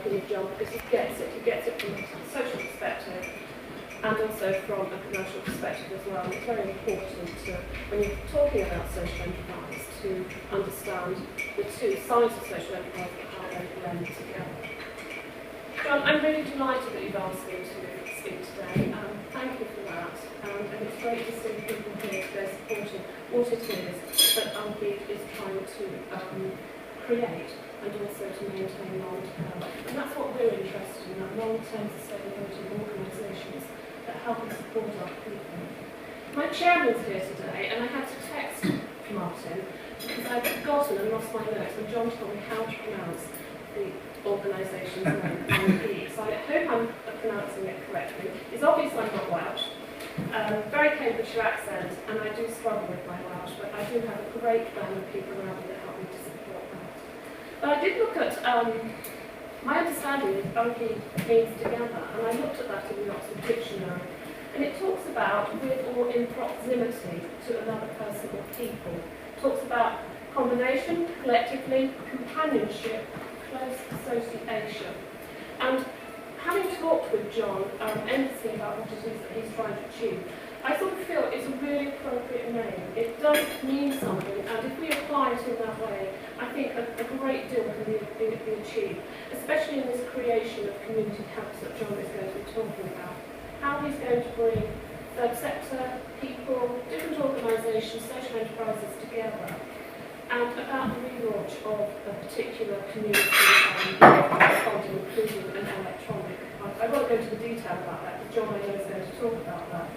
working with John because he gets it from a social perspective and also from a commercial perspective as well. And it's very important when you're talking about social enterprise to understand the two sides of social enterprise and how they blend together. John, I'm really delighted that you've asked me to speak today. Thank you for that. And it's great to see people here today supporting what it is that YNGHYD is trying to create and also to maintain long-term. And that's what we're interested in, that long-term sustainability of organisations that help and support our people. My chairman's here today, and I had to text Martin because I'd forgotten and lost my notes, and John told me how to pronounce the organisation's name, YNGHYD. So I hope I'm pronouncing it correctly. It's obvious I'm not Welsh. Very Cambridgeshire accent, and I do struggle with my Welsh, but I do have a great band of people around me that help me to support that. But I did look at my understanding of YNGHYD means together, and I looked at that in the Oxford Dictionary, and it talks about with or in proximity to another person or people. It talks about combination, collectively, companionship, close association. And having talked with John endlessly about what it is that he's trying to achieve, I sort of feel it's a really appropriate name. It does mean something, and if we apply it in that way, I think a great deal can be achieved, especially in this creation of community hubs that John is going to be talking about. How he's going to bring third sector, people, different organisations, social enterprises together, and about the relaunch of a particular community responding, including an electronic. I won't go into the detail about that, because John I know is going to talk about that.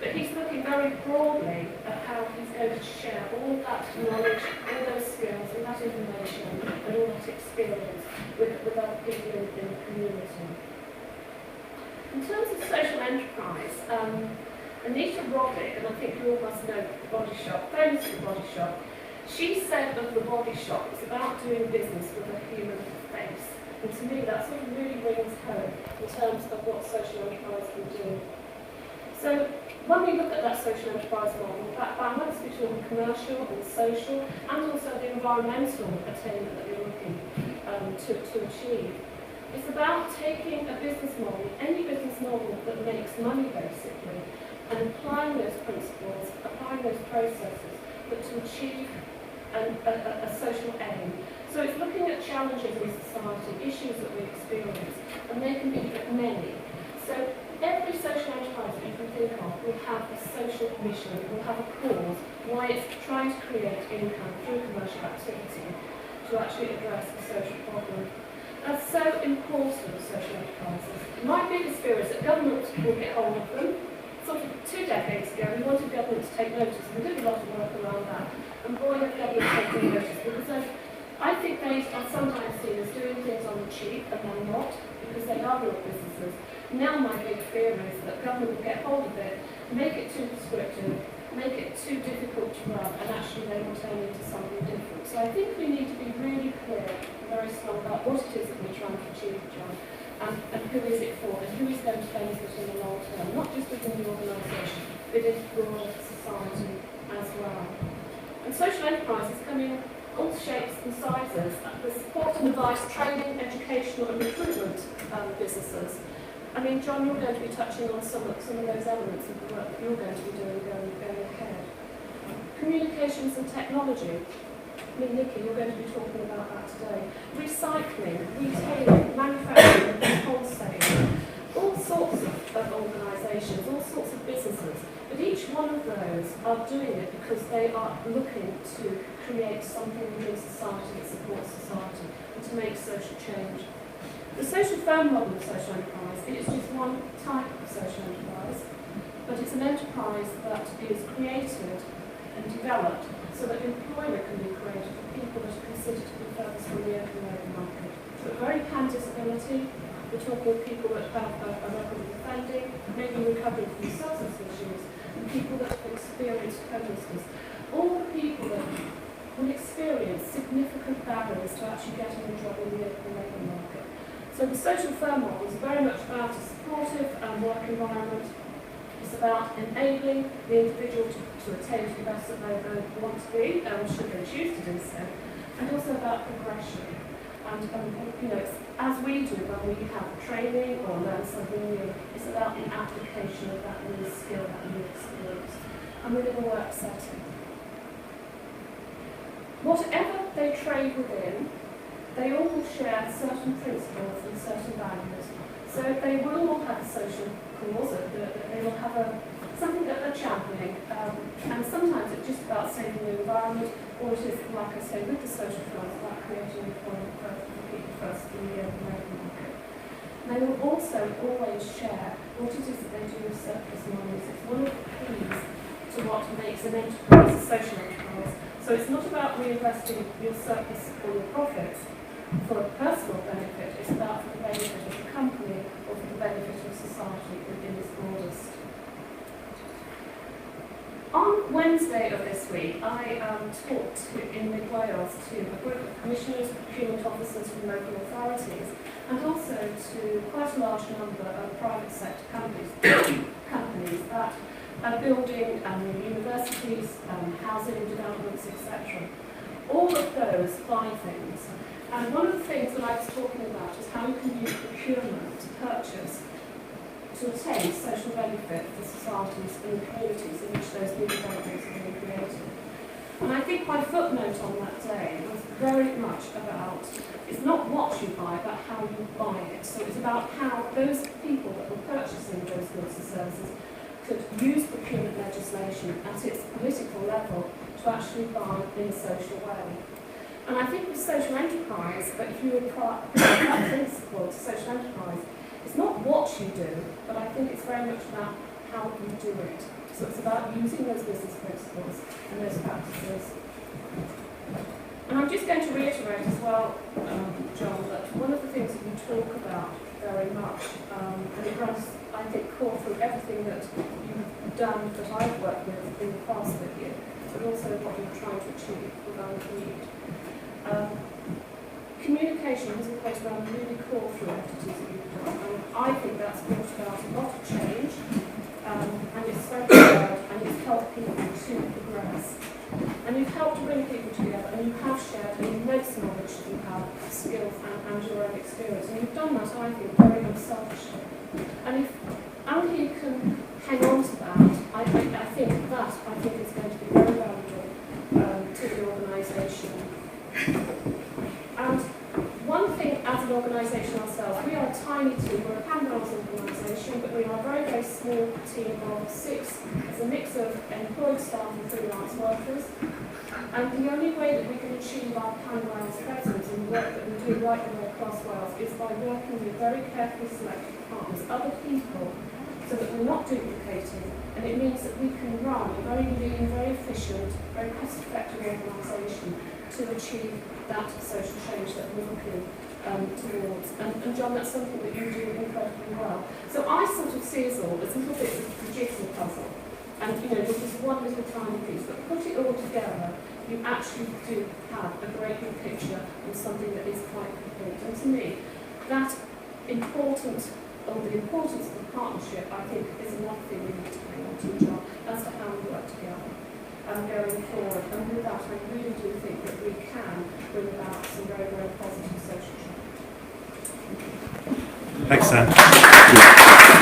But he's looking very broadly at how he's going to share all that knowledge, all those skills, and that information, and all that experience with other people in the community. In terms of social enterprise, Anita Roddick, and I think you all must know the Body Shop, famous for the Body Shop, she said of the Body Shop, it's about doing business with a human face. And to me, that sort of really rings home in terms of what social enterprise can do. So when we look at that social enterprise model, that balance between the commercial and the social, and also the environmental attainment that you're looking to achieve, it's about taking a business model, any business model that makes money basically, and applying those principles, applying those processes, but to achieve a social aim. So it's looking at challenges in society, issues that we experience, and they can be many. So every social enterprise that you can think of will have a social mission, will have a cause, why it's trying to create income through commercial activity to actually address a social problem. That's so important, social enterprises. My biggest fear is that government will get hold of them. Sort of 2 decades ago, we wanted government to take notice, and we did a lot of work around that. And boy, have government taken notice, because I think they are sometimes seen as doing things on the cheap, and they're not, because they are real businesses. Now my big fear is that government will get hold of it, make it too prescriptive, make it too difficult to run, and actually they will turn into something different. So I think we need to be really clear and very strong about what it is that we're trying to achieve, John, and who is it for, and who is going to benefit in the long term, not just within the organisation, but in broader society as well. And social enterprise is coming in all shapes and sizes. The support and advice, training, educational and recruitment businesses. I mean, John, you're going to be touching on some of those elements of the work that you're going to be doing going ahead. Communications and technology. I mean, Nikki, you're going to be talking about that today. Recycling, retailing, manufacturing, wholesaling. All sorts of organisations, all sorts of businesses. But each one of those are doing it because they are looking to create something within society that supports society and to make social change. The social firm model of social enterprise is just one type of social enterprise, but it's an enterprise that is created and developed so that employment can be created for people that are considered to be furthest from the open labour market. So very pan-disability, we're talking of people that have a record of offending, maybe recovering from substance issues, and people that have experienced homelessness. All the people that will experience significant barriers to actually getting a job in the open labour market. So the social firm model is very much about a supportive work environment. It's about enabling the individual to attain to the best that they want to be, should they choose to do so, and also about progression. And you know, it's, as we do when we have training or learn something new, it's about the application of that new skill, that new experience. And within a work setting. Whatever they trade within, they all share certain principles and certain values. So they will all have a social cause, they will have something that they're championing, and sometimes it's just about saving the environment, or it is, like I say, with the social cause, about creating employment growth for people first in the labour market. They will also always share what it is that they do with surplus monies. It's one of the keys to what makes an enterprise a social enterprise. So it's not about reinvesting your surplus or your profits for a personal benefit, it's about for the benefit of the company or for the benefit of society in its broadest. On Wednesday of this week, I talked in Mid Wales to a group of commissioners, procurement officers from local authorities, and also to quite a large number of private sector companies that are building universities, housing developments, etc. All of those buy things. And one of the things that I was talking about is how you can use procurement to purchase to attain social benefit for societies and the communities in which those new developments are being created. And I think my footnote on that day was very much about, it's not what you buy, but how you buy it. So it's about how those people that were purchasing those goods and services could use procurement legislation at its political level to actually buy in a social way. And I think with social enterprise, but if you apply that principle to social enterprise, it's not what you do, but I think it's very much about how you do it. So it's about using those business principles and those practices. And I'm just going to reiterate as well, John, that one of the things that you talk about very much, and it runs, I think, core through everything that you've done, that I've worked with in the past with you, but also what you're trying to achieve with YNGHYD. Communication has always run really core through entities that you've done, and I think that's brought about a lot of change, and it's very hard, and it's helped people to progress. And you've helped to bring people together, and you have shared an immense knowledge that you have, skills, and your own experience, and you've done that, I think, very unselfishly. And if only you can hang on to that, I think is going to be very valuable to the organisation. And one thing as an organisation ourselves, we are a tiny team, we're a Pandora's organisation, but we are a very, very small team of 6. It's a mix of employed staff and freelance workers. And the only way that we can achieve our Pan-Wales presence and the work that we do right the way across Wales is by working with very carefully selected partners, other people, so that we're not duplicating. And it means that we can run a very lean, very efficient, very cost-effective organisation to achieve that social change that we're looking towards. And John, that's something that you do incredibly well. So I sort of see us all as little bits of the jigsaw puzzle. And you know, this is one little tiny piece, but put it all together, you actually do have a great big picture and something that is quite complete. And to me, that the importance of the partnership, I think, is another thing we need to hang on to, John, as to how we work together going forward. And with that, I really do think that we can bring about some very, very positive social change. Thanks, Sam.